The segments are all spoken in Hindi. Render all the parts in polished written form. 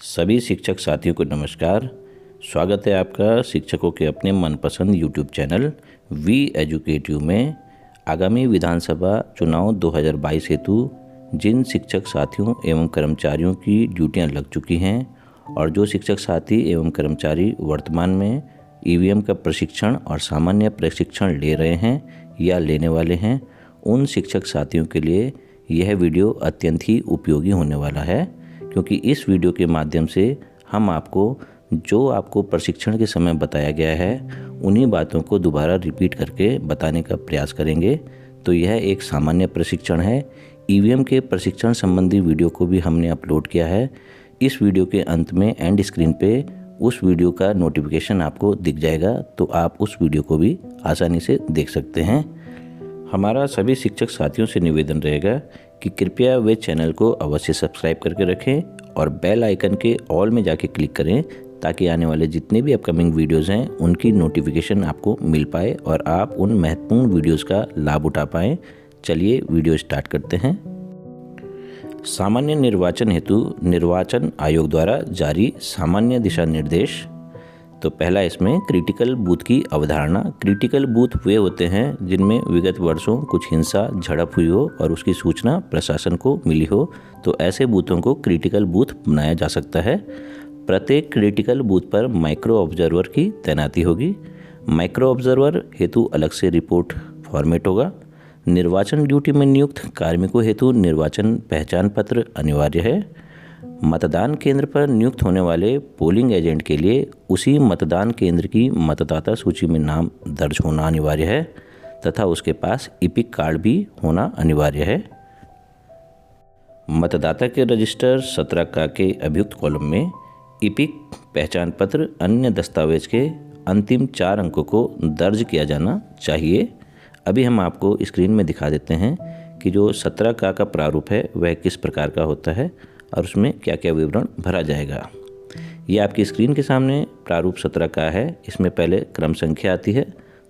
सभी शिक्षक साथियों को नमस्कार। स्वागत है आपका शिक्षकों के अपने मनपसंद यूट्यूब चैनल वी एजुकेटिव में। आगामी विधानसभा चुनाव 2022 हेतु जिन शिक्षक साथियों एवं कर्मचारियों की ड्यूटियां लग चुकी हैं और जो शिक्षक साथी एवं कर्मचारी वर्तमान में ईवीएम का प्रशिक्षण और सामान्य प्रशिक्षण ले रहे हैं या लेने वाले हैं, उन शिक्षक साथियों के लिए यह वीडियो अत्यंत ही उपयोगी होने वाला है, क्योंकि इस वीडियो के माध्यम से हम आपको प्रशिक्षण के समय बताया गया है उन्हीं बातों को दोबारा रिपीट करके बताने का प्रयास करेंगे। तो यह एक सामान्य प्रशिक्षण है। ईवीएम के प्रशिक्षण संबंधी वीडियो को भी हमने अपलोड किया है। इस वीडियो के अंत में एंड स्क्रीन पे उस वीडियो का नोटिफिकेशन आपको दिख जाएगा, तो आप उस वीडियो को भी आसानी से देख सकते हैं। हमारा सभी शिक्षक साथियों से निवेदन रहेगा कि कृपया वे चैनल को अवश्य सब्सक्राइब करके रखें और बेल आइकन के ऑल में जाके क्लिक करें, ताकि आने वाले जितने भी अपकमिंग वीडियोस हैं उनकी नोटिफिकेशन आपको मिल पाए और आप उन महत्वपूर्ण वीडियोस का लाभ उठा पाएँ। चलिए वीडियो स्टार्ट करते हैं। सामान्य निर्वाचन हेतु निर्वाचन आयोग द्वारा जारी सामान्य दिशा निर्देश। तो पहला इसमें क्रिटिकल बूथ की अवधारणा। क्रिटिकल बूथ वे होते हैं जिनमें विगत वर्षों कुछ हिंसा झड़प हुई हो और उसकी सूचना प्रशासन को मिली हो, तो ऐसे बूथों को क्रिटिकल बूथ बनाया जा सकता है। प्रत्येक क्रिटिकल बूथ पर माइक्रो ऑब्जर्वर की तैनाती होगी। माइक्रो ऑब्जर्वर हेतु अलग से रिपोर्ट फॉर्मेट होगा। निर्वाचन ड्यूटी में नियुक्त कार्मिकों हेतु निर्वाचन पहचान पत्र अनिवार्य है। मतदान केंद्र पर नियुक्त होने वाले पोलिंग एजेंट के लिए उसी मतदान केंद्र की मतदाता सूची में नाम दर्ज होना अनिवार्य है तथा उसके पास इपिक कार्ड भी होना अनिवार्य है। मतदाता के रजिस्टर 17 का के अभियुक्त कॉलम में इपिक पहचान पत्र अन्य दस्तावेज के अंतिम 4 अंकों को दर्ज किया जाना चाहिए। अभी हम आपको स्क्रीन में दिखा देते हैं कि जो 17 का प्रारूप है वह किस प्रकार का होता है और उसमें क्या क्या विवरण भरा जाएगा। ये आपकी स्क्रीन के सामने प्रारूप 17 का है। इसमें पहले क्रम संख्या आती है,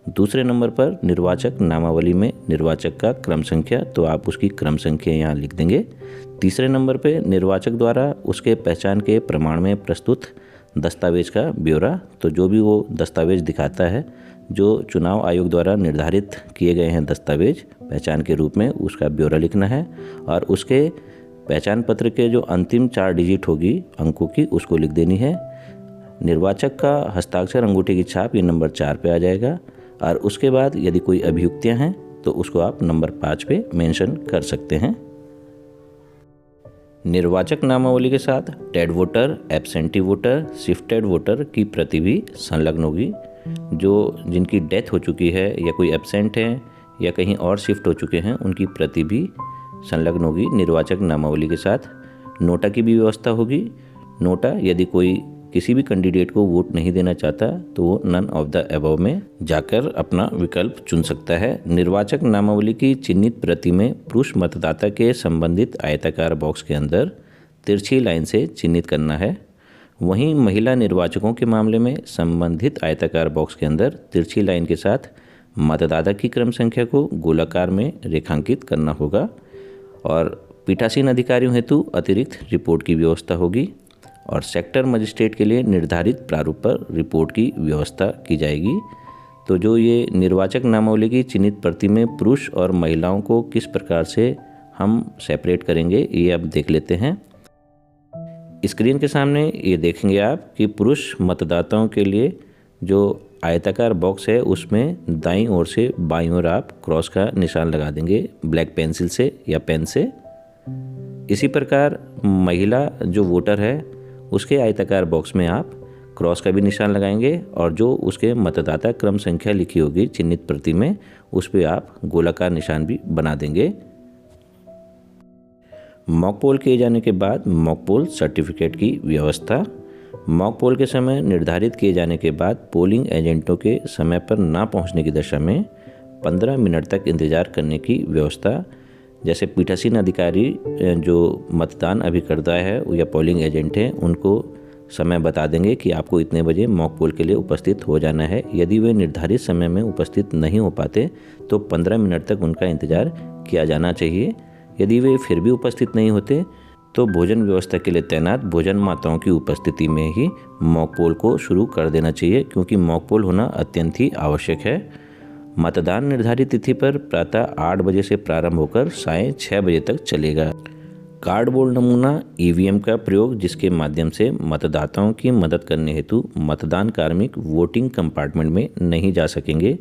दूसरे नंबर पर निर्वाचक नामावली में निर्वाचक का क्रम संख्या, तो आप उसकी क्रम संख्या यहाँ लिख देंगे। तीसरे नंबर पे निर्वाचक द्वारा उसके पहचान के प्रमाण में प्रस्तुत दस्तावेज का ब्यौरा, तो जो भी वो दस्तावेज दिखाता है जो चुनाव आयोग द्वारा निर्धारित किए गए हैं दस्तावेज पहचान के रूप में, उसका ब्यौरा लिखना है। और उसके पहचान पत्र के जो अंतिम 4 डिजिट होगी अंकों की, उसको लिख देनी है। निर्वाचक का हस्ताक्षर अंगूठे की छाप ये नंबर 4 पे आ जाएगा। और उसके बाद यदि कोई अभियुक्तियाँ हैं तो उसको आप नंबर 5 पे मेंशन कर सकते हैं। निर्वाचक नामावली के साथ dead voter, absentee voter, shifted voter की प्रति भी संलग्न होगी। जिनकी डेथ हो चुकी है या कोई एब्सेंट है या कहीं और शिफ्ट हो चुके हैं, उनकी प्रति भी संलग्न होगी निर्वाचक नामावली के साथ। नोटा की भी व्यवस्था होगी। नोटा यदि कोई किसी भी कैंडिडेट को वोट नहीं देना चाहता तो वो नन ऑफ द अबव में जाकर अपना विकल्प चुन सकता है। निर्वाचक नामावली की चिन्हित प्रति में पुरुष मतदाता के संबंधित आयताकार बॉक्स के अंदर तिरछी लाइन से चिन्हित करना है। वहीं महिला निर्वाचकों के मामले में संबंधित आयताकार बॉक्स के अंदर तिरछी लाइन के साथ मतदाता की क्रम संख्या को गोलाकार में रेखांकित करना होगा। और पीठासीन अधिकारियों हेतु अतिरिक्त रिपोर्ट की व्यवस्था होगी और सेक्टर मजिस्ट्रेट के लिए निर्धारित प्रारूप पर रिपोर्ट की व्यवस्था की जाएगी। तो जो ये निर्वाचक नामावली की चिन्हित प्रति में पुरुष और महिलाओं को किस प्रकार से हम सेपरेट करेंगे, ये अब देख लेते हैं। स्क्रीन के सामने ये देखेंगे आप कि पुरुष मतदाताओं के लिए जो आयताकार बॉक्स है उसमें दाईं ओर से बाईं ओर आप क्रॉस का निशान लगा देंगे ब्लैक पेंसिल से या पेन से। इसी प्रकार महिला जो वोटर है उसके आयताकार बॉक्स में आप क्रॉस का भी निशान लगाएंगे और जो उसके मतदाता क्रम संख्या लिखी होगी चिन्हित प्रति में, उस पर आप गोलाकार निशान भी बना देंगे। मॉक पोल किए जाने के बाद मॉक पोल सर्टिफिकेट की व्यवस्था। मॉक पोल के समय निर्धारित किए जाने के बाद पोलिंग एजेंटों के समय पर ना पहुंचने की दशा में 15 मिनट तक इंतज़ार करने की व्यवस्था। जैसे पीठासीन अधिकारी जो मतदान अभिकर्ता है या पोलिंग एजेंट हैं, उनको समय बता देंगे कि आपको इतने बजे मॉक पोल के लिए उपस्थित हो जाना है। यदि वे निर्धारित समय में उपस्थित नहीं हो पाते तो 15 मिनट तक उनका इंतज़ार किया जाना चाहिए। यदि वे फिर भी उपस्थित नहीं होते तो भोजन व्यवस्था के लिए तैनात भोजन माताओं की उपस्थिति में ही मॉक पोल को शुरू कर देना चाहिए, क्योंकि मॉक पोल होना अत्यंत ही आवश्यक है। मतदान निर्धारित तिथि पर प्रातः 8 बजे से प्रारंभ होकर सायं 6 बजे तक चलेगा। कार्डबोर्ड नमूना ईवीएम का प्रयोग, जिसके माध्यम से मतदाताओं की मदद करने हेतु मतदान कार्मिक वोटिंग कंपार्टमेंट में नहीं जा सकेंगे,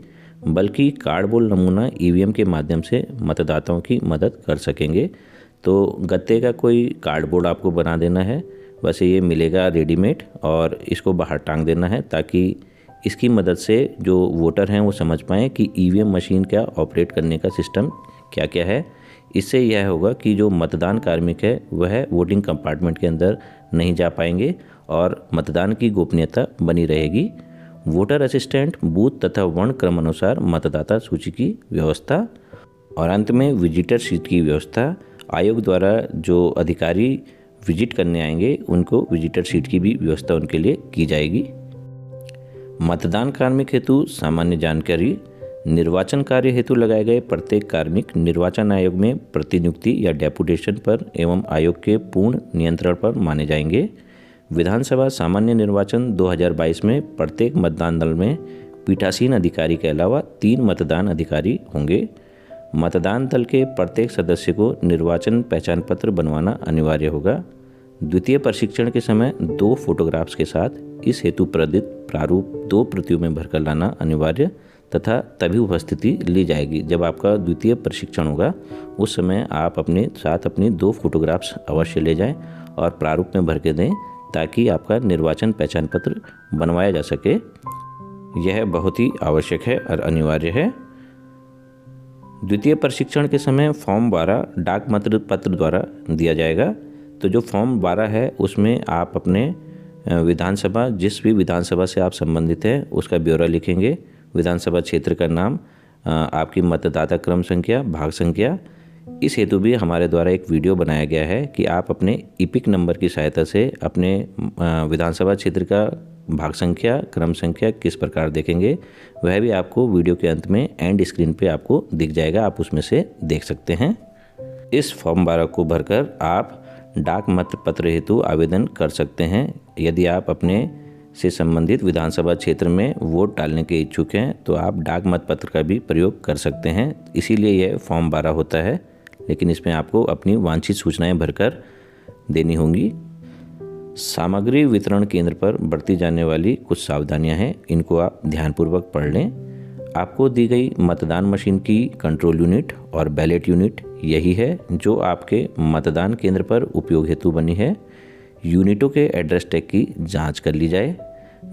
बल्कि कार्डबोर्ड नमूना ईवीएम के माध्यम से मतदाताओं की मदद कर सकेंगे। तो गत्ते का कोई कार्डबोर्ड आपको बना देना है, बस ये मिलेगा रेडीमेड, और इसको बाहर टांग देना है ताकि इसकी मदद से जो वोटर हैं वो समझ पाएँ कि ईवीएम मशीन का ऑपरेट करने का सिस्टम क्या क्या है। इससे यह होगा कि जो मतदान कार्मिक है वह वोटिंग कंपार्टमेंट के अंदर नहीं जा पाएंगे और मतदान की गोपनीयता बनी रहेगी। वोटर असिस्टेंट बूथ तथा वर्ण क्रम अनुसार मतदाता सूची की व्यवस्था, और अंत में विजिटर सीट की व्यवस्था। आयोग द्वारा जो अधिकारी विजिट करने आएंगे उनको विजिटर सीट की भी व्यवस्था उनके लिए की जाएगी। मतदान कार्मिक हेतु सामान्य जानकारी। निर्वाचन कार्य हेतु लगाए गए प्रत्येक कार्मिक निर्वाचन आयोग में प्रतिनियुक्ति या डेपुटेशन पर एवं आयोग के पूर्ण नियंत्रण पर माने जाएंगे। विधानसभा सामान्य निर्वाचन 2022 में प्रत्येक मतदान दल में पीठासीन अधिकारी के अलावा 3 मतदान अधिकारी होंगे। मतदान दल के प्रत्येक सदस्य को निर्वाचन पहचान पत्र बनवाना अनिवार्य होगा। द्वितीय प्रशिक्षण के समय 2 फोटोग्राफ्स के साथ इस हेतु प्रदत्त प्रारूप 2 प्रतियों में भरकर लाना अनिवार्य तथा तभी उपस्थिति ली जाएगी। जब आपका द्वितीय प्रशिक्षण होगा उस समय आप अपने साथ अपनी 2 फोटोग्राफ्स अवश्य ले जाएं और प्रारूप में भर के दें, ताकि आपका निर्वाचन पहचान पत्र बनवाया जा सके। यह बहुत ही आवश्यक है और अनिवार्य है। द्वितीय प्रशिक्षण के समय फॉर्म 12 डाक मत पत्र द्वारा दिया जाएगा। तो जो फॉर्म 12 है उसमें आप अपने विधानसभा, जिस भी विधानसभा से आप संबंधित हैं उसका ब्यौरा लिखेंगे, विधानसभा क्षेत्र का नाम, आपकी मतदाता क्रम संख्या, भाग संख्या। इस हेतु भी हमारे द्वारा एक वीडियो बनाया गया है कि आप अपने इपिक नंबर की सहायता से अपने विधानसभा क्षेत्र का भाग संख्या, क्रम संख्या किस प्रकार देखेंगे, वह भी आपको वीडियो के अंत में एंड स्क्रीन पे आपको दिख जाएगा, आप उसमें से देख सकते हैं। इस फॉर्म 12 को भरकर आप डाक मत पत्र हेतु आवेदन कर सकते हैं। यदि आप अपने से संबंधित विधानसभा क्षेत्र में वोट डालने के इच्छुक हैं तो आप डाक मत पत्र का भी प्रयोग कर सकते हैं, इसीलिए यह फॉर्म 12 होता है। लेकिन इसमें आपको अपनी वांछित सूचनाएं भरकर देनी होंगी। सामग्री वितरण केंद्र पर बरती जाने वाली कुछ सावधानियां हैं, इनको आप ध्यानपूर्वक पढ़ लें। आपको दी गई मतदान मशीन की कंट्रोल यूनिट और बैलेट यूनिट यही है जो आपके मतदान केंद्र पर उपयोग हेतु बनी है। यूनिटों के एड्रेस टैग की जांच कर ली जाए।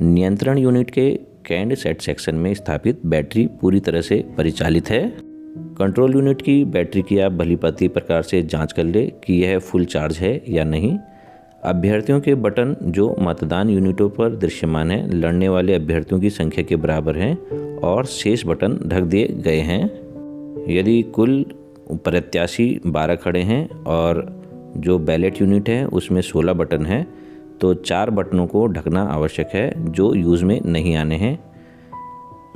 नियंत्रण यूनिट के कैंड सेट सेक्शन में स्थापित बैटरी पूरी तरह से परिचालित है। कंट्रोल यूनिट की बैटरी की आप भलीभांति प्रकार से जांच कर ले कि यह फुल चार्ज है या नहीं। अभ्यर्थियों के बटन जो मतदान यूनिटों पर दृश्यमान हैं लड़ने वाले अभ्यर्थियों की संख्या के बराबर हैं और शेष बटन ढक दिए गए हैं। यदि कुल प्रत्याशी 12 खड़े हैं और जो बैलेट यूनिट है उसमें 16 बटन हैं, तो 4 बटनों को ढकना आवश्यक है जो यूज़ में नहीं आने हैं।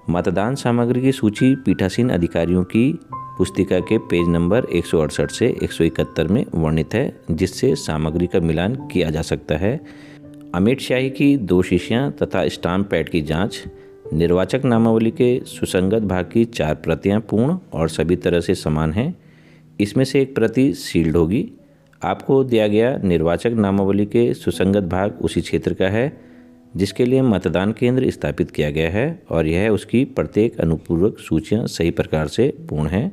मतदान सामग्री की सूची पीठासीन अधिकारियों की पुस्तिका के पेज नंबर 168 से 171 में वर्णित है, जिससे सामग्री का मिलान किया जा सकता है। अमिट शाही की 2 शीशियाँ तथा स्टाम्प पैड की जांच। निर्वाचक नामावली के सुसंगत भाग की 4 प्रतियाँ पूर्ण और सभी तरह से समान हैं। इसमें से एक प्रति सील्ड होगी। आपको दिया गया निर्वाचक नामावली के सुसंगत भाग उसी क्षेत्र का है जिसके लिए मतदान केंद्र स्थापित किया गया है और यह उसकी प्रत्येक अनुपूरक सूचियां सही प्रकार से पूर्ण हैं।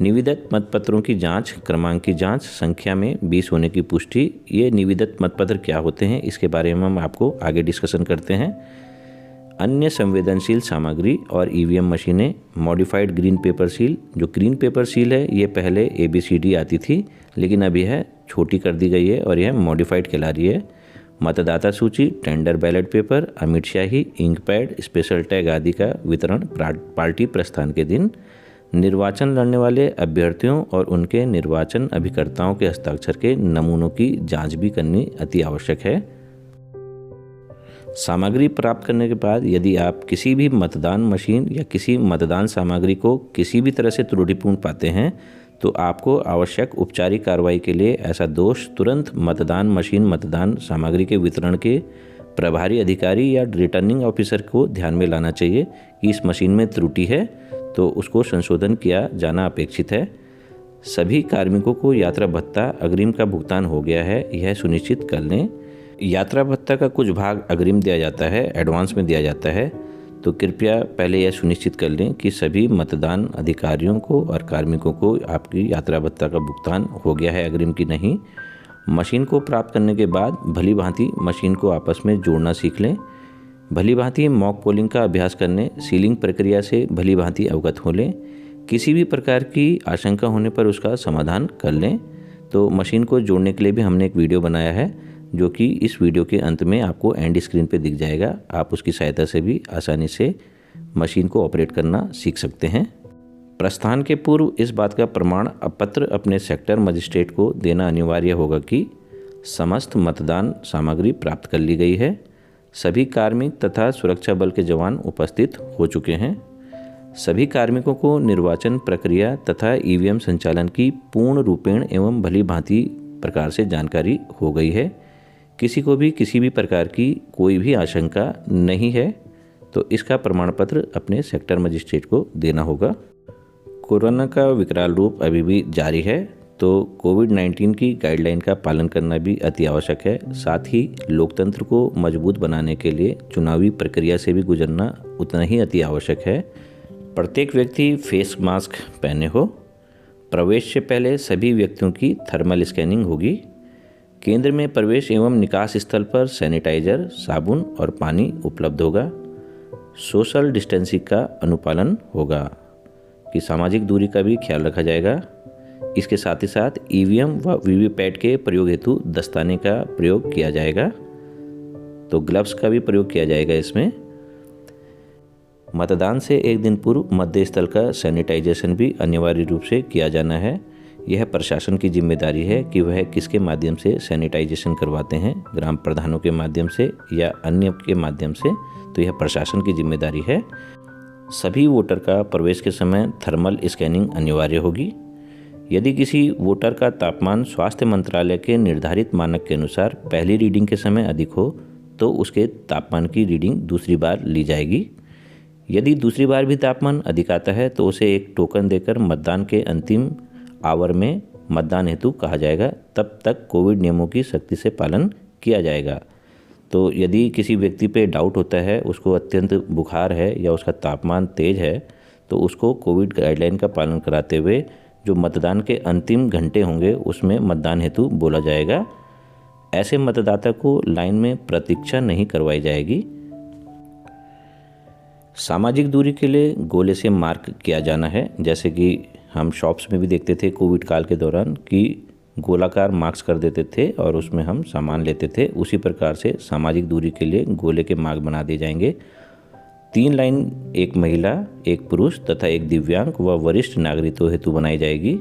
निविदत मतपत्रों की जांच, क्रमांक की जांच, संख्या में 20 होने की पुष्टि। ये निविदत मतपत्र क्या होते हैं इसके बारे में हम आपको आगे डिस्कशन करते हैं। अन्य संवेदनशील सामग्री और ईवीएम मशीनें। Modified green pepper seal. जो ग्रीन पेपर सील है ये पहले ABCD आती थी, लेकिन अब यह छोटी कर दी गई है और यह मॉडिफाइड कहला रही है। मतदाता सूची, टेंडर बैलेट पेपर, अमिट शाही, इंक पैड, स्पेशल टैग आदि का वितरण पार्टी प्रस्थान के दिन। निर्वाचन लड़ने वाले अभ्यर्थियों और उनके निर्वाचन अभिकर्ताओं के हस्ताक्षर के नमूनों की जांच भी करनी अति आवश्यक है। सामग्री प्राप्त करने के बाद यदि आप किसी भी मतदान मशीन या किसी मतदान सामग्री को किसी भी तरह से त्रुटिपूर्ण पाते हैं तो आपको आवश्यक उपचारिक कार्रवाई के लिए ऐसा दोष तुरंत मतदान मशीन मतदान सामग्री के वितरण के प्रभारी अधिकारी या रिटर्निंग ऑफिसर को ध्यान में लाना चाहिए कि इस मशीन में त्रुटि है, तो उसको संशोधन किया जाना अपेक्षित है। सभी कार्मिकों को यात्रा भत्ता अग्रिम का भुगतान हो गया है, यह सुनिश्चित कर लें। यात्रा भत्ता का कुछ भाग अग्रिम दिया जाता है, एडवांस में दिया जाता है, तो कृपया पहले यह सुनिश्चित कर लें कि सभी मतदान अधिकारियों को और कार्मिकों को आपकी यात्रा भत्ता का भुगतान हो गया है अग्रिम की नहीं। मशीन को प्राप्त करने के बाद भली भांति मशीन को आपस में जोड़ना सीख लें। भली भांति मॉक पोलिंग का अभ्यास करने, सीलिंग प्रक्रिया से भली भांति अवगत हो लें। किसी भी प्रकार की आशंका होने पर उसका समाधान कर लें। तो मशीन को जोड़ने के लिए भी हमने एक वीडियो बनाया है, जो कि इस वीडियो के अंत में आपको एंड स्क्रीन पे दिख जाएगा। आप उसकी सहायता से भी आसानी से मशीन को ऑपरेट करना सीख सकते हैं। प्रस्थान के पूर्व इस बात का प्रमाण पत्र अपने सेक्टर मजिस्ट्रेट को देना अनिवार्य होगा कि समस्त मतदान सामग्री प्राप्त कर ली गई है, सभी कार्मिक तथा सुरक्षा बल के जवान उपस्थित हो चुके हैं, सभी कार्मिकों को निर्वाचन प्रक्रिया तथा ईवीएम संचालन की पूर्ण रूपेण एवं भली भांति प्रकार से जानकारी हो गई है, किसी को भी किसी भी प्रकार की कोई भी आशंका नहीं है, तो इसका प्रमाण पत्र अपने सेक्टर मजिस्ट्रेट को देना होगा। कोरोना का विकराल रूप अभी भी जारी है, तो कोविड-19 की गाइडलाइन का पालन करना भी अति आवश्यक है। साथ ही लोकतंत्र को मजबूत बनाने के लिए चुनावी प्रक्रिया से भी गुजरना उतना ही अति आवश्यक है। प्रत्येक व्यक्ति फेस मास्क पहने हो। प्रवेश से पहले सभी व्यक्तियों की थर्मल स्कैनिंग होगी। केंद्र में प्रवेश एवं निकास स्थल पर सैनिटाइजर, साबुन और पानी उपलब्ध होगा। सोशल डिस्टेंसिंग का अनुपालन होगा कि सामाजिक दूरी का भी ख्याल रखा जाएगा। इसके साथ ही साथ ईवीएम व वीवीपैट के प्रयोग हेतु दस्ताने का प्रयोग किया जाएगा, तो ग्लव्स का भी प्रयोग किया जाएगा इसमें। मतदान से एक दिन पूर्व मतदेय स्थल का सैनिटाइजेशन भी अनिवार्य रूप से किया जाना है। यह प्रशासन की जिम्मेदारी है कि वह किसके माध्यम से सैनिटाइजेशन करवाते हैं, ग्राम प्रधानों के माध्यम से या अन्य के माध्यम से, तो यह प्रशासन की जिम्मेदारी है। सभी वोटर का प्रवेश के समय थर्मल स्कैनिंग अनिवार्य होगी। यदि किसी वोटर का तापमान स्वास्थ्य मंत्रालय के निर्धारित मानक के अनुसार पहली रीडिंग के समय अधिक हो, तो उसके तापमान की रीडिंग दूसरी बार ली जाएगी। यदि दूसरी बार भी तापमान अधिक आता है तो उसे एक टोकन देकर मतदान के अंतिम आवर में मतदान हेतु कहा जाएगा। तब तक कोविड नियमों की सख्ती से पालन किया जाएगा। तो यदि किसी व्यक्ति पे डाउट होता है, उसको अत्यंत बुखार है या उसका तापमान तेज है, तो उसको कोविड गाइडलाइन का पालन कराते हुए जो मतदान के अंतिम घंटे होंगे उसमें मतदान हेतु बोला जाएगा। ऐसे मतदाता को लाइन में प्रतीक्षा नहीं करवाई जाएगी। सामाजिक दूरी के लिए गोले से मार्क किया जाना है, जैसे कि हम शॉप्स में भी देखते थे कोविड काल के दौरान कि गोलाकार मार्क्स कर देते थे और उसमें हम सामान लेते थे। उसी प्रकार से सामाजिक दूरी के लिए गोले के मार्क बना दिए जाएंगे। 3 लाइन एक महिला, एक पुरुष तथा एक दिव्यांग व वरिष्ठ नागरिकों हेतु बनाई जाएगी।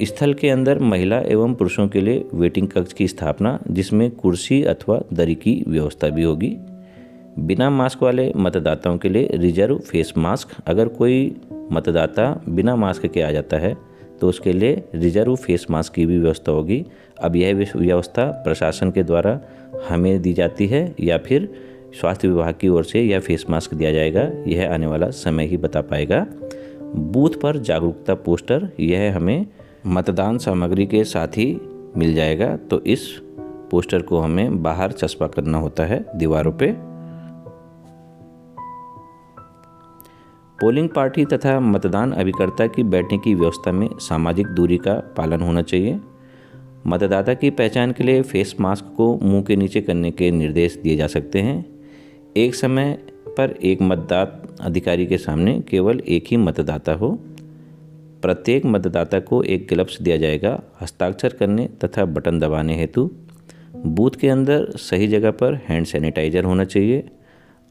स्थल के अंदर महिला एवं पुरुषों के लिए वेटिंग कक्ष की स्थापना, जिसमें कुर्सी अथवा दरी की व्यवस्था भी होगी। बिना मास्क वाले मतदाताओं के लिए रिजर्व फेस मास्क। अगर कोई मतदाता बिना मास्क के आ जाता है तो उसके लिए रिजर्व फेस मास्क की भी व्यवस्था होगी। अब यह व्यवस्था प्रशासन के द्वारा हमें दी जाती है या फिर स्वास्थ्य विभाग की ओर से यह फेस मास्क दिया जाएगा, यह आने वाला समय ही बता पाएगा। बूथ पर जागरूकता पोस्टर, यह हमें मतदान सामग्री के साथ ही मिल जाएगा, तो इस पोस्टर को हमें बाहर चस्पा करना होता है दीवारों पे। पोलिंग पार्टी तथा मतदान अभिकर्ता की बैठने की व्यवस्था में सामाजिक दूरी का पालन होना चाहिए। मतदाता की पहचान के लिए फेस मास्क को मुंह के नीचे करने के निर्देश दिए जा सकते हैं। एक समय पर एक मतदाता अधिकारी के सामने केवल एक ही मतदाता हो। प्रत्येक मतदाता को एक ग्लव्स दिया जाएगा हस्ताक्षर करने तथा बटन दबाने हेतु। बूथ के अंदर सही जगह पर हैंड सैनिटाइजर होना चाहिए।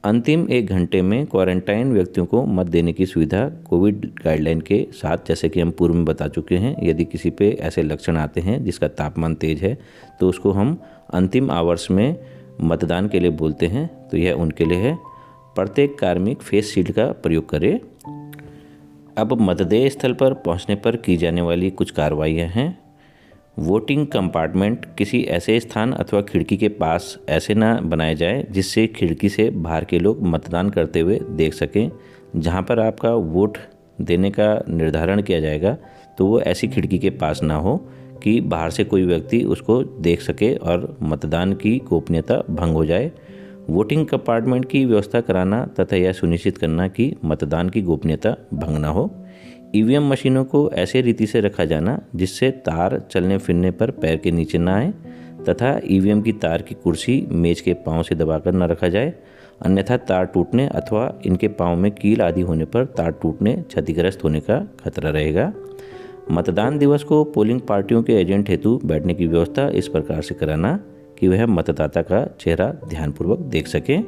अंतिम 1 घंटे में क्वारंटाइन व्यक्तियों को मत देने की सुविधा कोविड गाइडलाइन के साथ, जैसे कि हम पूर्व में बता चुके हैं। यदि किसी पे ऐसे लक्षण आते हैं जिसका तापमान तेज है, तो उसको हम अंतिम आवर्स में मतदान के लिए बोलते हैं, तो यह उनके लिए है। प्रत्येक कार्मिक फेस शील्ड का प्रयोग करे। अब मतदेय स्थल पर पहुंचने पर की जाने वाली कुछ कार्रवाइयां हैं। वोटिंग कंपार्टमेंट किसी ऐसे स्थान अथवा खिड़की के पास ऐसे ना बनाए जाए जिससे खिड़की से बाहर के लोग मतदान करते हुए देख सकें। जहां पर आपका वोट देने का निर्धारण किया जाएगा तो वो ऐसी खिड़की के पास ना हो कि बाहर से कोई व्यक्ति उसको देख सके और मतदान की गोपनीयता भंग हो जाए। वोटिंग कंपार्टमेंट की व्यवस्था कराना तथा यह सुनिश्चित करना कि मतदान की गोपनीयता भंग ना हो। ईवीएम मशीनों को ऐसे रीति से रखा जाना जिससे तार चलने फिरने पर पैर के नीचे ना आए तथा ईवीएम की तार की कुर्सी मेज के पांव से दबाकर न रखा जाए, अन्यथा तार टूटने अथवा इनके पांव में कील आदि होने पर तार टूटने क्षतिग्रस्त होने का खतरा रहेगा। मतदान दिवस को पोलिंग पार्टियों के एजेंट हेतु बैठने की व्यवस्था इस प्रकार से कराना कि वह मतदाता का चेहरा ध्यानपूर्वक देख सकें।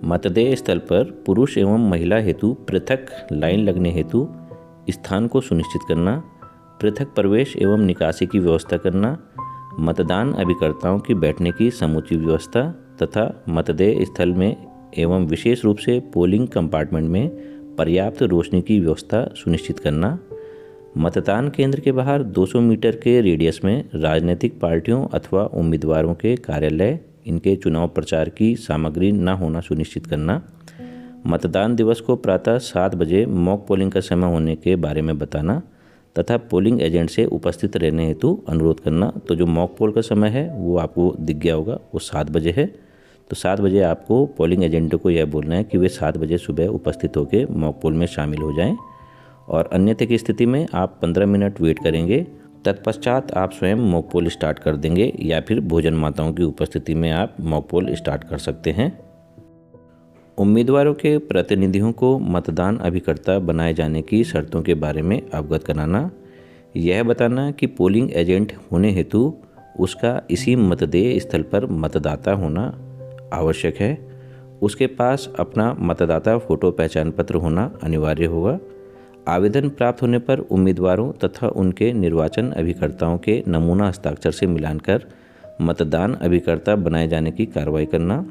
मतदेय स्थल पर पुरुष एवं महिला हेतु पृथक लाइन लगने हेतु स्थान को सुनिश्चित करना, पृथक प्रवेश एवं निकासी की व्यवस्था करना, मतदान अभिकर्ताओं की बैठने की समुचित व्यवस्था तथा मतदेय स्थल में एवं विशेष रूप से पोलिंग कंपार्टमेंट में पर्याप्त रोशनी की व्यवस्था सुनिश्चित करना, मतदान केंद्र के बाहर 200 मीटर के रेडियस में राजनीतिक पार्टियों अथवा उम्मीदवारों के कार्यालय, इनके चुनाव प्रचार की सामग्री न होना सुनिश्चित करना, मतदान दिवस को प्रातः 7 बजे मॉक पोलिंग का समय होने के बारे में बताना तथा पोलिंग एजेंट से उपस्थित रहने हेतु अनुरोध करना। तो जो मॉक पोल का समय है वो आपको दिख गया होगा, वो 7 बजे है। तो 7 बजे आपको पोलिंग एजेंटों को यह बोलना है कि वे 7 बजे सुबह उपस्थित होकर मॉक पोल में शामिल हो जाएं और अन्यथा की स्थिति में आप 15 मिनट वेट करेंगे। तत्पश्चात आप स्वयं मॉक पोल स्टार्ट कर देंगे या फिर भोजन माताओं की उपस्थिति में आप मॉक पोल स्टार्ट कर सकते हैं। उम्मीदवारों के प्रतिनिधियों को मतदान अभिकर्ता बनाए जाने की शर्तों के बारे में अवगत कराना, यह बताना कि पोलिंग एजेंट होने हेतु उसका इसी मतदेय स्थल पर मतदाता होना आवश्यक है, उसके पास अपना मतदाता फोटो पहचान पत्र होना अनिवार्य होगा। आवेदन प्राप्त होने पर उम्मीदवारों तथा उनके निर्वाचन अभिकर्ताओं के नमूना हस्ताक्षर से मिलान कर मतदान अभिकर्ता बनाए जाने की कार्रवाई करना,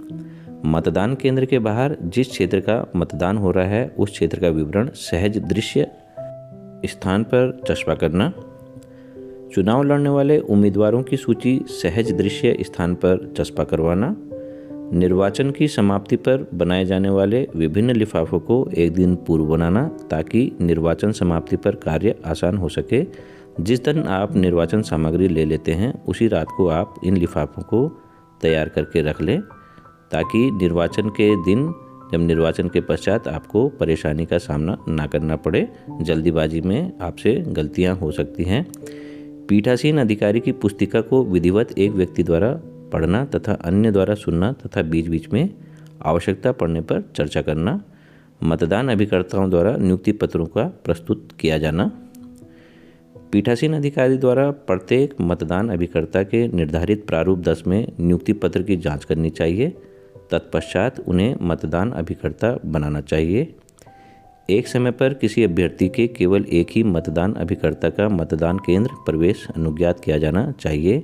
मतदान केंद्र के बाहर जिस क्षेत्र का मतदान हो रहा है उस क्षेत्र का विवरण सहज दृश्य स्थान पर चस्पा करना, चुनाव लड़ने वाले उम्मीदवारों की सूची सहज दृश्य स्थान पर चस्पा करवाना, निर्वाचन की समाप्ति पर बनाए जाने वाले विभिन्न लिफाफों को एक दिन पूर्व बनाना ताकि निर्वाचन समाप्ति पर कार्य आसान हो सके। जिस दिन आप निर्वाचन सामग्री ले लेते हैं उसी रात को आप इन लिफाफों को तैयार करके रख लें ताकि निर्वाचन के दिन जब निर्वाचन के पश्चात आपको परेशानी का सामना ना करना पड़े। जल्दीबाजी में आपसे गलतियां हो सकती हैं। पीठासीन अधिकारी की पुस्तिका को विधिवत एक व्यक्ति द्वारा पढ़ना तथा अन्य द्वारा सुनना तथा बीच बीच में आवश्यकता पड़ने पर चर्चा करना, मतदान अभिकर्ताओं द्वारा नियुक्ति पत्रों का प्रस्तुत किया जाना। पीठासीन अधिकारी द्वारा प्रत्येक मतदान अभिकर्ता के निर्धारित प्रारूप 10 में नियुक्ति पत्र की जांच करनी चाहिए। तत्पश्चात उन्हें मतदान अभिकर्ता बनाना चाहिए। एक समय पर किसी अभ्यर्थी के केवल एक ही मतदान अभिकर्ता का मतदान केंद्र प्रवेश अनुज्ञात किया जाना चाहिए।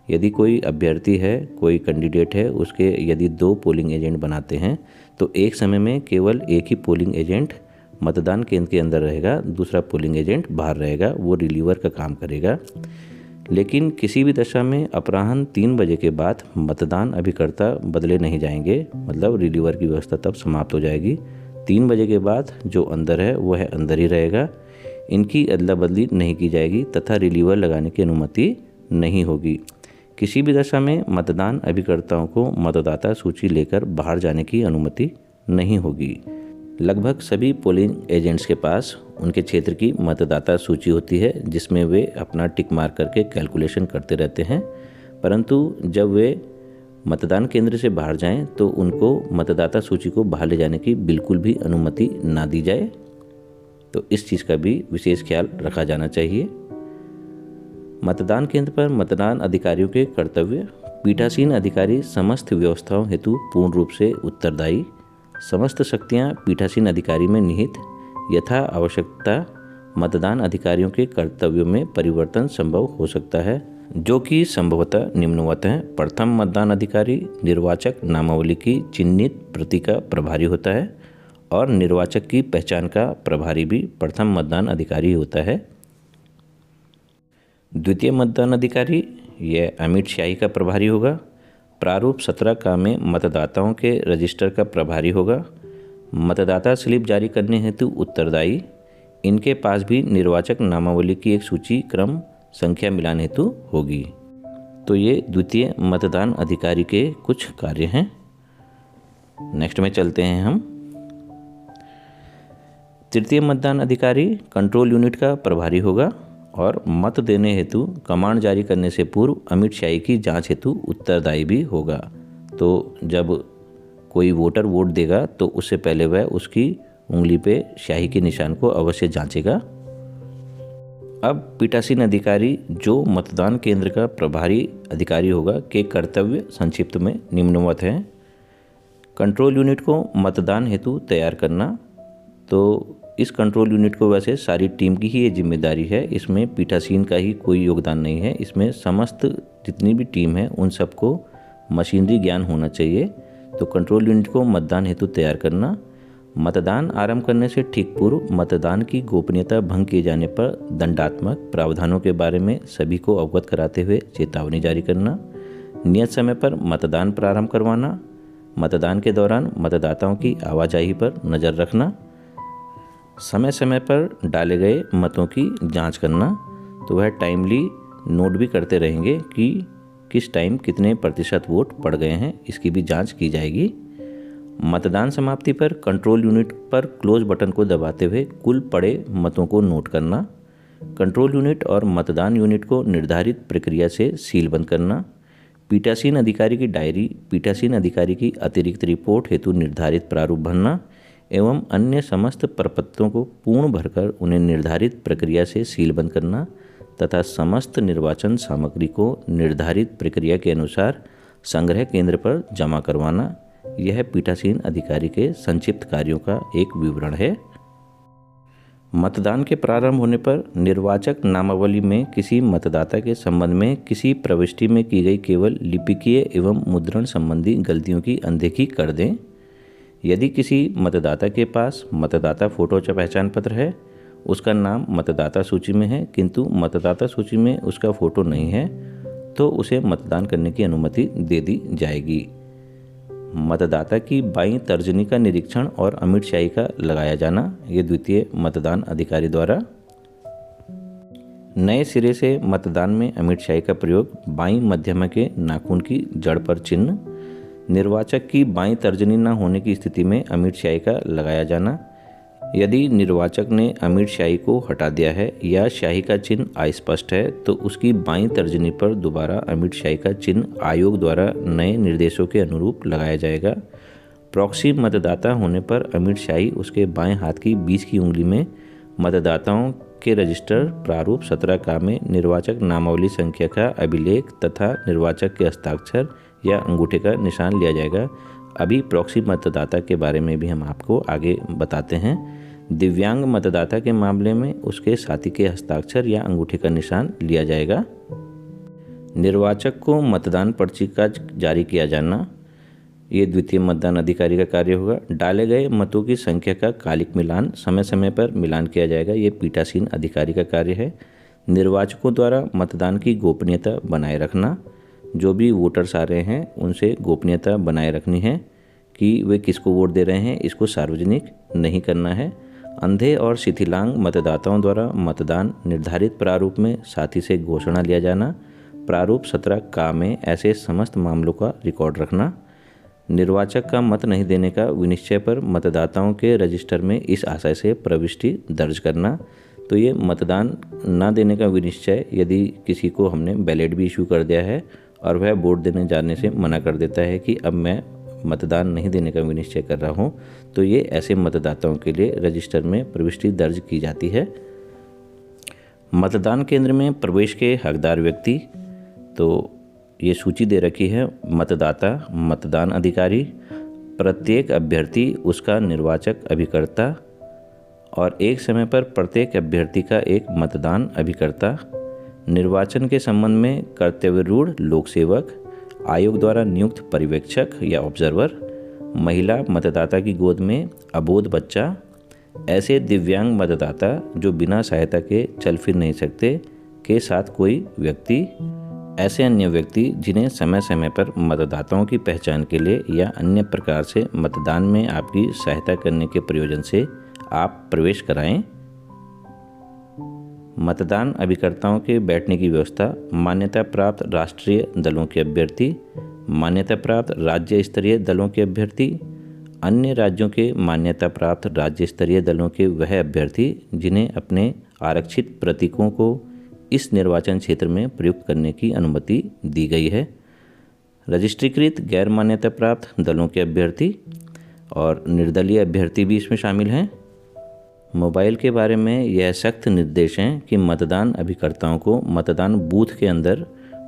यदि कोई अभ्यर्थी है, कोई कैंडिडेट है, उसके यदि 2 पोलिंग एजेंट बनाते हैं तो एक समय में केवल एक ही पोलिंग एजेंट मतदान केंद्र के अंदर रहेगा, दूसरा पोलिंग एजेंट बाहर रहेगा, वो रिलीवर का काम करेगा। लेकिन किसी भी दशा में अपराह्न 3 बजे के बाद मतदान अभिकर्ता बदले नहीं जाएंगे, मतलब रिलीवर की व्यवस्था तब समाप्त हो जाएगी। 3 बजे के बाद जो अंदर है वह अंदर ही रहेगा, इनकी अदला बदली नहीं की जाएगी तथा रिलीवर लगाने की अनुमति नहीं होगी। किसी भी दशा में मतदान अभिकर्ताओं को मतदाता सूची लेकर बाहर जाने की अनुमति नहीं होगी। लगभग सभी पोलिंग एजेंट्स के पास उनके क्षेत्र की मतदाता सूची होती है जिसमें वे अपना टिक मार करके कैलकुलेशन करते रहते हैं, परंतु जब वे मतदान केंद्र से बाहर जाएं तो उनको मतदाता सूची को बाहर ले जाने की बिल्कुल भी अनुमति ना दी जाए। तो इस चीज़ का भी विशेष ख्याल रखा जाना चाहिए। मतदान केंद्र पर मतदान अधिकारियों के कर्तव्य। पीठासीन अधिकारी समस्त व्यवस्थाओं हेतु पूर्ण रूप से उत्तरदायी। समस्त शक्तियां पीठासीन अधिकारी में निहित। यथा आवश्यकता मतदान अधिकारियों के कर्तव्यों में परिवर्तन संभव हो सकता है, जो कि संभवतः निम्नवत हैं। प्रथम मतदान अधिकारी निर्वाचक नामावली की चिन्हित प्रति का प्रभारी होता है और निर्वाचक की पहचान का प्रभारी भी प्रथम मतदान अधिकारी होता है। द्वितीय मतदान अधिकारी यह अमिट शाही का प्रभारी होगा। प्रारूप 17 का में मतदाताओं के रजिस्टर का प्रभारी होगा। मतदाता स्लिप जारी करने हेतु उत्तरदायी। इनके पास भी निर्वाचक नामावली की एक सूची क्रम संख्या मिलान हेतु होगी। तो ये द्वितीय मतदान अधिकारी के कुछ कार्य हैं। नेक्स्ट में चलते हैं हम। तृतीय मतदान अधिकारी कंट्रोल यूनिट का प्रभारी होगा और मत देने हेतु कमांड जारी करने से पूर्व अमिट शाही की जांच हेतु उत्तरदायी भी होगा। तो जब कोई वोटर वोट देगा तो उससे पहले वह उसकी उंगली पे शाही के निशान को अवश्य जांचेगा। अब पीठासीन अधिकारी जो मतदान केंद्र का प्रभारी अधिकारी होगा के कर्तव्य संक्षिप्त में निम्नवत हैं। कंट्रोल यूनिट को मतदान हेतु तैयार करना। तो इस कंट्रोल यूनिट को वैसे सारी टीम की ही ये जिम्मेदारी है, इसमें पीठासीन का ही कोई योगदान नहीं है। इसमें समस्त जितनी भी टीम है उन सबको मशीनरी ज्ञान होना चाहिए। तो कंट्रोल यूनिट को मतदान हेतु तैयार करना। मतदान आरंभ करने से ठीक पूर्व मतदान की गोपनीयता भंग किए जाने पर दंडात्मक प्रावधानों के बारे में सभी को अवगत कराते हुए चेतावनी जारी करना। नियत समय पर मतदान प्रारंभ करवाना। मतदान के दौरान मतदाताओं की आवाजाही पर नज़र रखना। समय समय पर डाले गए मतों की जांच करना। तो वह टाइमली नोट भी करते रहेंगे कि किस टाइम कितने प्रतिशत वोट पड़ गए हैं, इसकी भी जांच की जाएगी। मतदान समाप्ति पर कंट्रोल यूनिट पर क्लोज बटन को दबाते हुए कुल पड़े मतों को नोट करना। कंट्रोल यूनिट और मतदान यूनिट को निर्धारित प्रक्रिया से सीलबंद करना। पीठासीन अधिकारी की डायरी, पीठासीन अधिकारी की अतिरिक्त रिपोर्ट हेतु निर्धारित प्रारूप भरना एवं अन्य समस्त प्रपत्रों को पूर्ण भरकर उन्हें निर्धारित प्रक्रिया से सीलबंद करना तथा समस्त निर्वाचन सामग्री को निर्धारित प्रक्रिया के अनुसार संग्रह केंद्र पर जमा करवाना। यह पीठासीन अधिकारी के संक्षिप्त कार्यों का एक विवरण है। मतदान के प्रारंभ होने पर निर्वाचक नामावली में किसी मतदाता के संबंध में किसी प्रविष्टि में की गई केवल लिपिकीय एवं मुद्रण संबंधी गलतियों की अनदेखी कर दें। यदि किसी मतदाता के पास मतदाता फोटो या पहचान पत्र है, उसका नाम मतदाता सूची में है किंतु मतदाता सूची में उसका फोटो नहीं है, तो उसे मतदान करने की अनुमति दे दी जाएगी। मतदाता की बाईं तर्जनी का निरीक्षण और अमिट शाही का लगाया जाना, ये द्वितीय मतदान अधिकारी द्वारा। नए सिरे से मतदान में अमिट शाही का प्रयोग। बाईं मध्यमा के नाखून की जड़ पर चिन्ह। निर्वाचक की बाईं तर्जनी न होने की स्थिति में अमिट शाही का लगाया जाना। यदि निर्वाचक ने अमिट शाही को हटा दिया है या शाही का चिन्ह अस्पष्ट है तो उसकी बाईं तर्जनी पर दोबारा अमिट शाही का चिन्ह आयोग द्वारा नए निर्देशों के अनुरूप लगाया जाएगा। प्रॉक्सी मतदाता होने पर अमिट शाही उसके बाएं हाथ की बीच की उंगली में मतदाताओं के रजिस्टर प्रारूप 17 का में निर्वाचक नामावली संख्या का अभिलेख तथा निर्वाचक के हस्ताक्षर या अंगूठे का निशान लिया जाएगा। अभी प्रॉक्सी मतदाता के बारे में भी हम आपको आगे बताते हैं। दिव्यांग मतदाता के मामले में उसके साथी के हस्ताक्षर या अंगूठे का निशान लिया जाएगा। निर्वाचक को मतदान पर्ची का जारी किया जाना, ये द्वितीय मतदान अधिकारी का कार्य होगा। डाले गए मतों की संख्या का कालिक मिलान समय समय पर मिलान किया जाएगा, ये पीठासीन अधिकारी का कार्य है। निर्वाचकों द्वारा मतदान की गोपनीयता बनाए रखना। जो भी वोटर्स आ रहे हैं उनसे गोपनीयता बनाए रखनी है कि वे किसको वोट दे रहे हैं, इसको सार्वजनिक नहीं करना है। अंधे और शिथिलांग मतदाताओं द्वारा मतदान निर्धारित प्रारूप में साथी से घोषणा लिया जाना। प्रारूप 17 का में ऐसे समस्त मामलों का रिकॉर्ड रखना। निर्वाचक का मत नहीं देने का विनिश्चय पर मतदाताओं के रजिस्टर में इस आशय से प्रविष्टि दर्ज करना। तो ये मतदान न देने का विनिश्चय, यदि किसी को हमने बैलेट भी इशू कर दिया है और वह वोट देने जाने से मना कर देता है कि अब मैं मतदान नहीं देने का विनिश्चय कर रहा हूं, तो ये ऐसे मतदाताओं के लिए रजिस्टर में प्रविष्टि दर्ज की जाती है। मतदान केंद्र में प्रवेश के हकदार व्यक्ति, तो ये सूची दे रखी है। मतदाता, मतदान अधिकारी, प्रत्येक अभ्यर्थी, उसका निर्वाचक अभिकर्ता और एक समय पर प्रत्येक अभ्यर्थी का एक मतदान अभिकर्ता। निर्वाचन के संबंध में कर्तव्यरूढ़ लोक सेवक, आयोग द्वारा नियुक्त पर्यवेक्षक या ऑब्जर्वर, महिला मतदाता की गोद में अबोध बच्चा, ऐसे दिव्यांग मतदाता जो बिना सहायता के चल फिर नहीं सकते के साथ कोई व्यक्ति, ऐसे अन्य व्यक्ति जिन्हें समय समय पर मतदाताओं की पहचान के लिए या अन्य प्रकार से मतदान में आपकी सहायता करने के प्रयोजन से आप प्रवेश कराएं। मतदान अभिकर्ताओं के बैठने की व्यवस्था, मान्यता प्राप्त राष्ट्रीय दलों के अभ्यर्थी, मान्यता प्राप्त राज्य स्तरीय दलों के अभ्यर्थी, अन्य राज्यों के मान्यता प्राप्त राज्य स्तरीय दलों के वह अभ्यर्थी जिन्हें अपने आरक्षित प्रतीकों को इस निर्वाचन क्षेत्र में प्रयुक्त करने की अनुमति दी गई है, रजिस्ट्रीकृत गैर मान्यता प्राप्त दलों के अभ्यर्थी और निर्दलीय अभ्यर्थी भी इसमें शामिल हैं। मोबाइल के बारे में यह सख्त निर्देश हैं कि मतदान अभिकर्ताओं को मतदान बूथ के अंदर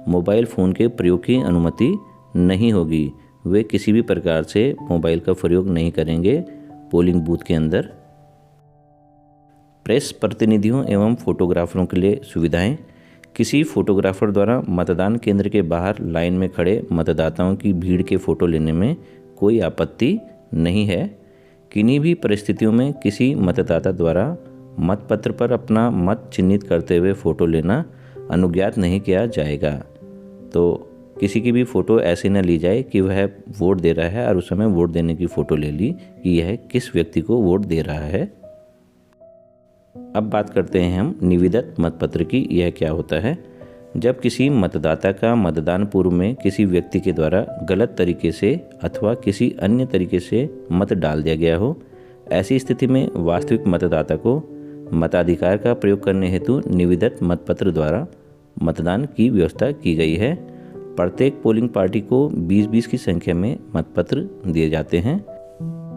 मोबाइल फ़ोन के प्रयोग की अनुमति नहीं होगी। वे किसी भी प्रकार से मोबाइल का प्रयोग नहीं करेंगे पोलिंग बूथ के अंदर। प्रेस प्रतिनिधियों एवं फोटोग्राफरों के लिए सुविधाएं, किसी फोटोग्राफर द्वारा मतदान केंद्र के बाहर लाइन में खड़े मतदाताओं की भीड़ के फ़ोटो लेने में कोई आपत्ति नहीं है। किन्हीं भी परिस्थितियों में किसी मतदाता द्वारा मतपत्र पर अपना मत चिन्हित करते हुए फ़ोटो लेना अनुज्ञात नहीं किया जाएगा। तो किसी की भी फ़ोटो ऐसे न ली जाए कि वह वोट दे रहा है और उस समय वोट देने की फ़ोटो ले ली कि यह किस व्यक्ति को वोट दे रहा है। अब बात करते हैं हम निविदत मतपत्र की। यह क्या होता है? जब किसी मतदाता का मतदान पूर्व में किसी व्यक्ति के द्वारा गलत तरीके से अथवा किसी अन्य तरीके से मत डाल दिया गया हो, ऐसी स्थिति में वास्तविक मतदाता को मताधिकार का प्रयोग करने हेतु निविदत मतपत्र द्वारा मतदान की व्यवस्था की गई है। प्रत्येक पोलिंग पार्टी को 20-20 की संख्या में मतपत्र दिए जाते हैं।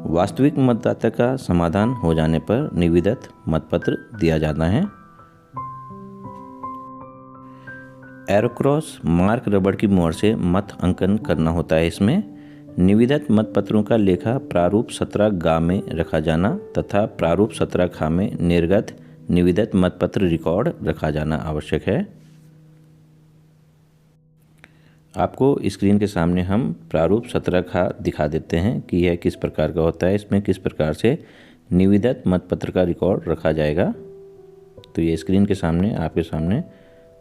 वास्तविक मतदाता का समाधान हो जाने पर निविदत मतपत्र दिया जाता है। एरोक्रॉस मार्क रबड़ की मोहर से मत अंकन करना होता है। इसमें निविदत मतपत्रों का लेखा प्रारूप 17 गा में रखा जाना तथा प्रारूप 17 खा में निर्गत निविदत मतपत्र रिकॉर्ड रखा जाना आवश्यक है। आपको स्क्रीन के सामने हम प्रारूप 17 खा दिखा देते हैं कि यह किस प्रकार का होता है, इसमें किस प्रकार से निविदत मतपत्र का रिकॉर्ड रखा जाएगा। तो ये स्क्रीन के सामने आपके सामने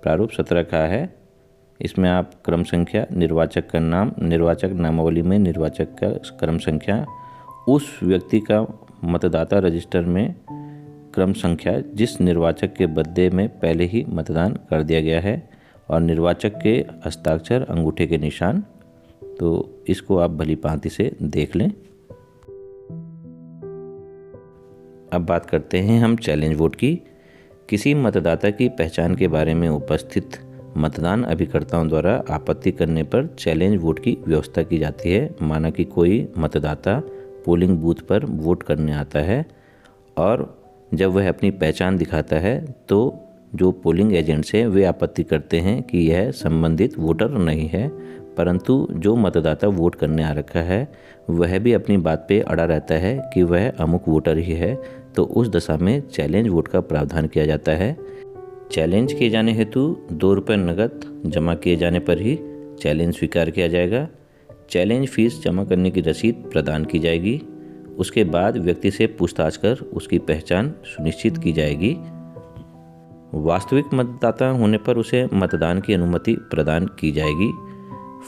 प्रारूप 17 खा है। इसमें आप क्रम संख्या, निर्वाचक का नाम, निर्वाचक नामावली में निर्वाचक का क्रम संख्या, उस व्यक्ति का मतदाता रजिस्टर में क्रम संख्या जिस निर्वाचक के बदले में पहले ही मतदान कर दिया गया है और निर्वाचक के हस्ताक्षर, अंगूठे के निशान। तो इसको आप भली भांति से देख लें। अब बात करते हैं हम चैलेंज वोट की। किसी मतदाता की पहचान के बारे में उपस्थित मतदान अभिकर्ताओं द्वारा आपत्ति करने पर चैलेंज वोट की व्यवस्था की जाती है। माना कि कोई मतदाता पोलिंग बूथ पर वोट करने आता है और जब वह अपनी पहचान दिखाता है तो जो पोलिंग एजेंट्स हैं वे आपत्ति करते हैं कि यह संबंधित वोटर नहीं है, परंतु जो मतदाता वोट करने आ रखा है वह भी अपनी बात पे अड़ा रहता है कि वह अमुक वोटर ही है। तो उस दशा में चैलेंज वोट का प्रावधान किया जाता है। चैलेंज किए जाने हेतु 2 रुपये नकद जमा किए जाने पर ही चैलेंज स्वीकार किया जाएगा। चैलेंज फीस जमा करने की रसीद प्रदान की जाएगी। उसके बाद व्यक्ति से पूछताछ कर उसकी पहचान सुनिश्चित की जाएगी। वास्तविक मतदाता होने पर उसे मतदान की अनुमति प्रदान की जाएगी।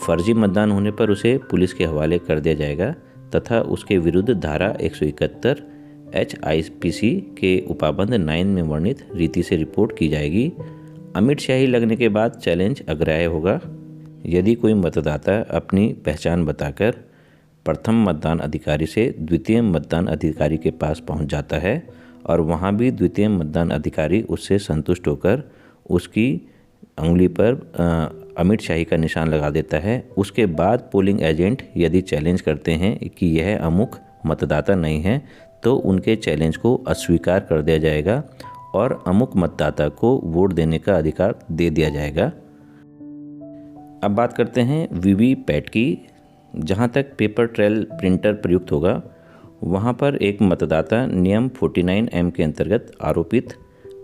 फर्जी मतदान होने पर उसे पुलिस के हवाले कर दिया जाएगा तथा उसके विरुद्ध धारा 171 HIPC के उपाबंध 9 में वर्णित रीति से रिपोर्ट की जाएगी। अमिट शाही लगने के बाद चैलेंज अग्राह्य होगा। यदि कोई मतदाता अपनी पहचान बताकर प्रथम मतदान अधिकारी से द्वितीय मतदान अधिकारी के पास पहुंच जाता है और वहां भी द्वितीय मतदान अधिकारी उससे संतुष्ट होकर उसकी उंगली पर अमिट शाही का निशान लगा देता है, उसके बाद पोलिंग एजेंट यदि चैलेंज करते हैं कि यह अमुक मतदाता नहीं है तो उनके चैलेंज को अस्वीकार कर दिया जाएगा और अमुक मतदाता को वोट देने का अधिकार दे दिया जाएगा। अब बात करते हैं वीवीपैट की। जहां तक पेपर ट्रेल प्रिंटर प्रयुक्त होगा वहां पर एक मतदाता नियम 49M के अंतर्गत आरोपित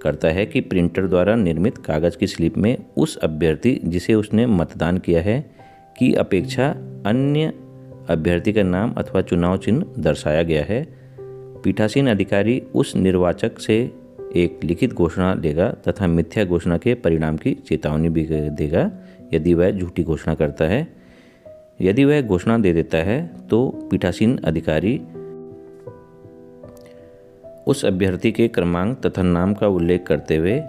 करता है कि प्रिंटर द्वारा निर्मित कागज़ की स्लिप में उस अभ्यर्थी जिसे उसने मतदान किया है की अपेक्षा अन्य अभ्यर्थी का नाम अथवा चुनाव चिन्ह दर्शाया गया है। पीठासीन अधिकारी उस निर्वाचक से एक लिखित घोषणा लेगा तथा मिथ्या घोषणा के परिणाम की चेतावनी भी देगा यदि वह झूठी घोषणा करता है। यदि वह घोषणा दे देता है तो पीठासीन अधिकारी उस अभ्यर्थी के क्रमांक तथा नाम का उल्लेख करते हुए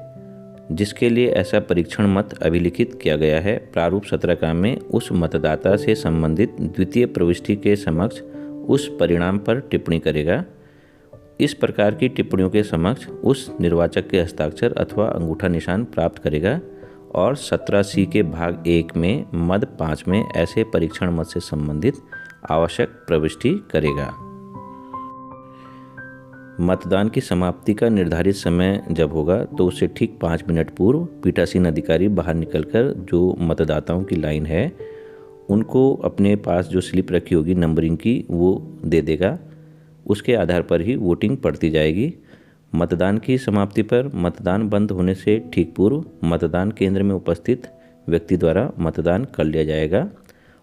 जिसके लिए ऐसा परीक्षण मत अभिलिखित किया गया है प्रारूप 17 में उस मतदाता से संबंधित द्वितीय प्रविष्टि के समक्ष उस परिणाम पर टिप्पणी करेगा। इस प्रकार की टिप्पणियों के समक्ष उस निर्वाचक के हस्ताक्षर अथवा अंगूठा निशान प्राप्त करेगा और 17C के भाग 1 में मद 5 में ऐसे परीक्षण मत से संबंधित आवश्यक प्रविष्टि करेगा। मतदान की समाप्ति का निर्धारित समय जब होगा तो उससे ठीक 5 मिनट पूर्व पीठासीन अधिकारी बाहर निकलकर जो मतदाताओं की लाइन है उनको अपने पास जो स्लिप रखी होगी नंबरिंग की वो दे देगा। उसके आधार पर ही वोटिंग पड़ती जाएगी। मतदान की समाप्ति पर मतदान बंद होने से ठीक पूर्व मतदान केंद्र में उपस्थित व्यक्ति द्वारा मतदान कर लिया जाएगा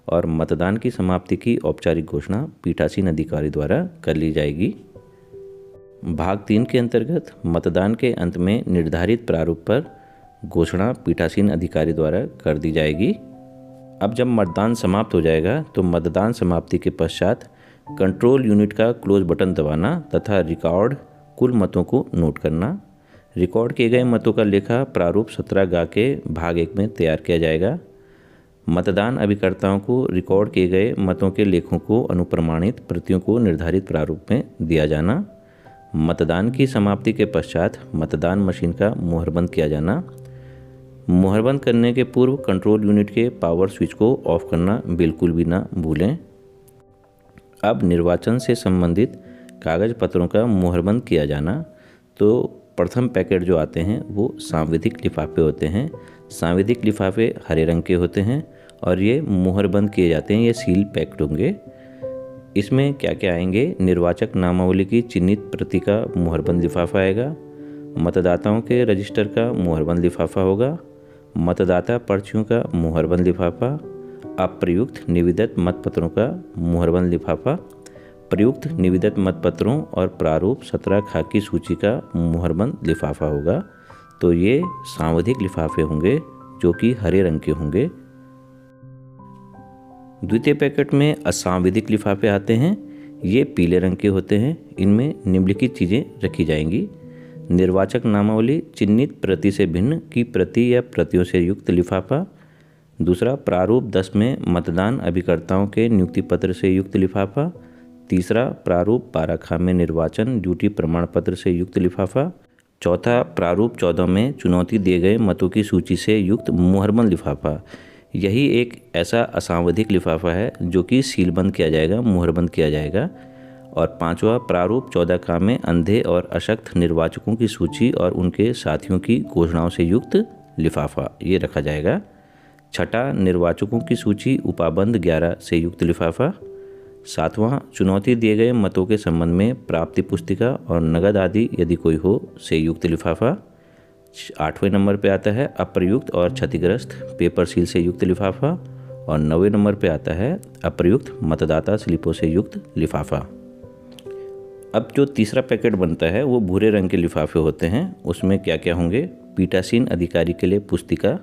और मतदान की समाप्ति की औपचारिक घोषणा पीठासीन अधिकारी द्वारा कर ली जाएगी। भाग 3 के अंतर्गत मतदान के अंत में निर्धारित प्रारूप पर घोषणा पीठासीन अधिकारी द्वारा कर दी जाएगी। अब जब मतदान समाप्त हो जाएगा तो मतदान समाप्ति के पश्चात कंट्रोल यूनिट का क्लोज बटन दबाना तथा रिकॉर्ड कुल मतों को नोट करना। रिकॉर्ड किए गए मतों का लेखा प्रारूप 17 के भाग 1 में तैयार किया जाएगा। मतदान अभिकर्ताओं को रिकॉर्ड किए गए मतों के लेखों को अनुप्रमाणित प्रतियों को निर्धारित प्रारूप में दिया जाना। मतदान की समाप्ति के पश्चात मतदान मशीन का मुहरबंद किया जाना। मुहरबंद करने के पूर्व कंट्रोल यूनिट के पावर स्विच को ऑफ करना बिल्कुल भी ना भूलें। अब निर्वाचन से संबंधित कागज पत्रों का मुहरबंद किया जाना। तो प्रथम पैकेट जो आते हैं वो सांविधिक लिफाफे होते हैं। सांविधिक लिफाफे हरे रंग के होते हैं और ये मुहरबंद किए जाते हैं, ये सील पैक्ड होंगे। इसमें क्या क्या आएंगे? निर्वाचक नामावली की चिन्हित प्रति का मुहरबंद लिफाफा आएगा, मतदाताओं के रजिस्टर का मुहरबंद लिफाफा होगा, मतदाता पर्चियों का मुहरबंद लिफाफा, अप्रयुक्त निविदत मतपत्रों का मुहरबंद लिफाफा, प्रयुक्त निविदत मतपत्रों और प्रारूप 17 खाकी सूची का मुहरबंद लिफाफा होगा। तो ये सांविधिक लिफाफे होंगे जो कि हरे रंग के होंगे। द्वितीय पैकेट में असांविधिक लिफाफे आते हैं, ये पीले रंग के होते हैं। इनमें निम्नलिखित चीज़ें रखी जाएंगी: निर्वाचक नामावली चिन्हित प्रति से भिन्न की प्रति या प्रतियों से युक्त लिफाफा। दूसरा, प्रारूप 10 में मतदान अभिकर्ताओं के नियुक्ति पत्र से युक्त लिफाफा। तीसरा, प्रारूप 12 खा में निर्वाचन ड्यूटी प्रमाण पत्र से युक्त लिफाफा। चौथा, प्रारूप 14 में चुनौती दिए गए मतों की सूची से युक्त मुहरबंद लिफाफा। यही एक ऐसा असांविधिक लिफाफा है जो कि सीलबंद किया जाएगा, मुहरबंद किया जाएगा। और पांचवा, प्रारूप 14 का में अंधे और अशक्त निर्वाचकों की सूची और उनके साथियों की घोषणाओं से युक्त लिफाफा, ये रखा जाएगा। छठा, निर्वाचकों की सूची उपाबंध 11 से युक्त लिफाफा। सातवां, चुनौती दिए गए मतों के संबंध में प्राप्ति पुस्तिका और नगद आदि यदि कोई हो से युक्त लिफाफा। 8वें नंबर पे आता है अप्रयुक्त और क्षतिग्रस्त पेपर सील से युक्त लिफाफा। और 9वें नंबर पे आता है अप्रयुक्त मतदाता स्लिपों से युक्त लिफाफा। अब जो तीसरा पैकेट बनता है वो भूरे रंग के लिफाफे होते हैं। उसमें क्या क्या होंगे? पीठासीन अधिकारी के लिए पुस्तिका।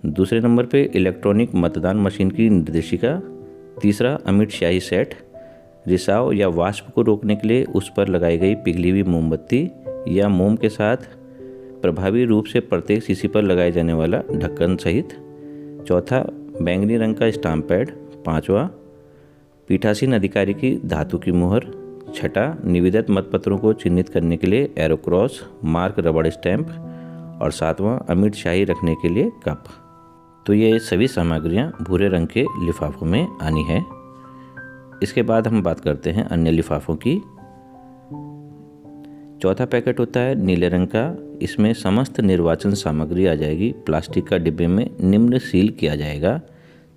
दूसरे नंबर पे इलेक्ट्रॉनिक मतदान मशीन की निर्देशिका। तीसरा, अमिट स्याही सेट। रिसाव या वाष्प को रोकने के लिए उस पर लगाई गई पिघली हुई मोमबत्ती या मोम के साथ प्रभावी रूप से प्रत्येक शीशी पर लगाए जाने वाला ढक्कन सहित। चौथा, बैंगनी रंग का स्टाम्प पैड। पांचवा, पीठासीन अधिकारी की धातु की मुहर। छठा, निविदत मतपत्रों को चिन्हित करने के लिए एरोक्रॉस मार्क रबड़ स्टैंप। और सातवां, अमिट स्याही रखने के लिए कप। तो ये सभी सामग्रियां भूरे रंग के लिफाफों में आनी है। इसके बाद हम बात करते हैं अन्य लिफाफों की। चौथा पैकेट होता है नीले रंग का। इसमें समस्त निर्वाचन सामग्री आ जाएगी, प्लास्टिक का डिब्बे में निम्न सील किया जाएगा।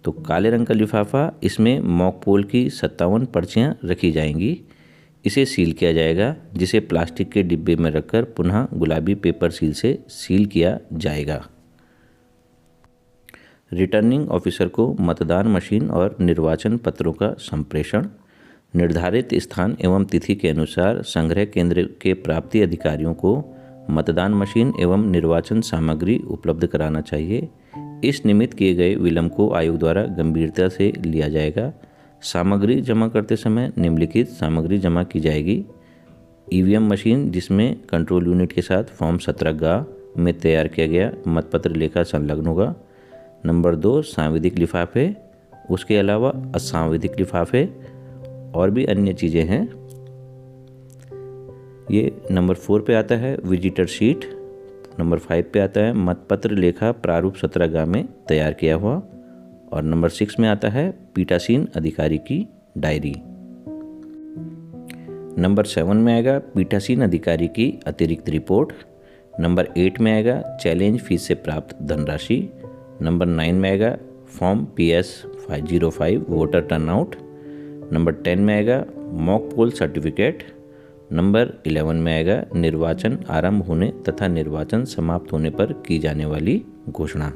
तो काले रंग का लिफाफा, इसमें मॉक पोल की 57 पर्चियाँ रखी जाएंगी। इसे सील किया जाएगा, जिसे प्लास्टिक के डिब्बे में रखकर पुनः गुलाबी पेपर सील से सील किया जाएगा। रिटर्निंग ऑफिसर को मतदान मशीन और निर्वाचन पत्रों का संप्रेषण, निर्धारित स्थान एवं तिथि के अनुसार संग्रह केंद्र के प्राप्ति अधिकारियों को मतदान मशीन एवं निर्वाचन सामग्री उपलब्ध कराना चाहिए। इस निमित्त किए गए विलंब को आयोग द्वारा गंभीरता से लिया जाएगा। सामग्री जमा करते समय निम्नलिखित सामग्री जमा की जाएगी। ईवीएम मशीन जिसमें कंट्रोल यूनिट के साथ फॉर्म 17 में तैयार किया गया मतपत्र लेखा संलग्न होगा। नंबर 2 सांविधिक लिफाफे, उसके अलावा असांविधिक लिफाफे और भी अन्य चीज़ें हैं। ये नंबर 4 पे आता है विजिटर शीट। नंबर 5 पे आता है मतपत्र लेखा प्रारूप 17 में तैयार किया हुआ। और नंबर 6 में आता है पीठासीन अधिकारी की डायरी। नंबर 7 में आएगा पीठासीन अधिकारी की अतिरिक्त रिपोर्ट। नंबर 8 में आएगा चैलेंज फीस से प्राप्त धनराशि। नंबर 9 में आएगा form PS 505 voter turnout. Number 10 में आएगा मॉक पोल सर्टिफिकेट। नंबर 11 में आएगा निर्वाचन आरंभ होने तथा निर्वाचन समाप्त होने पर की जाने वाली घोषणा।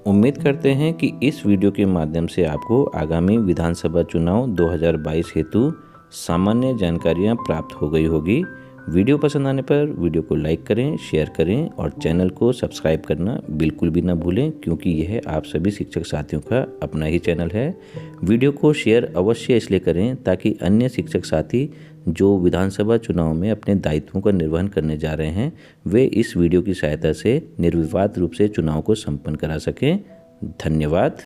उम्मीद करते हैं कि इस वीडियो के माध्यम से आपको आगामी विधानसभा चुनाव 2022 हेतु सामान्य जानकारियां प्राप्त हो गई होगी। वीडियो पसंद आने पर वीडियो को लाइक करें, शेयर करें और चैनल को सब्सक्राइब करना बिल्कुल भी ना भूलें, क्योंकि यह आप सभी शिक्षक साथियों का अपना ही चैनल है। वीडियो को शेयर अवश्य इसलिए करें ताकि अन्य शिक्षक साथी जो विधानसभा चुनाव में अपने दायित्वों का निर्वहन करने जा रहे हैं वे इस वीडियो की सहायता से निर्विवाद रूप से चुनाव को संपन्न करा सकें। धन्यवाद।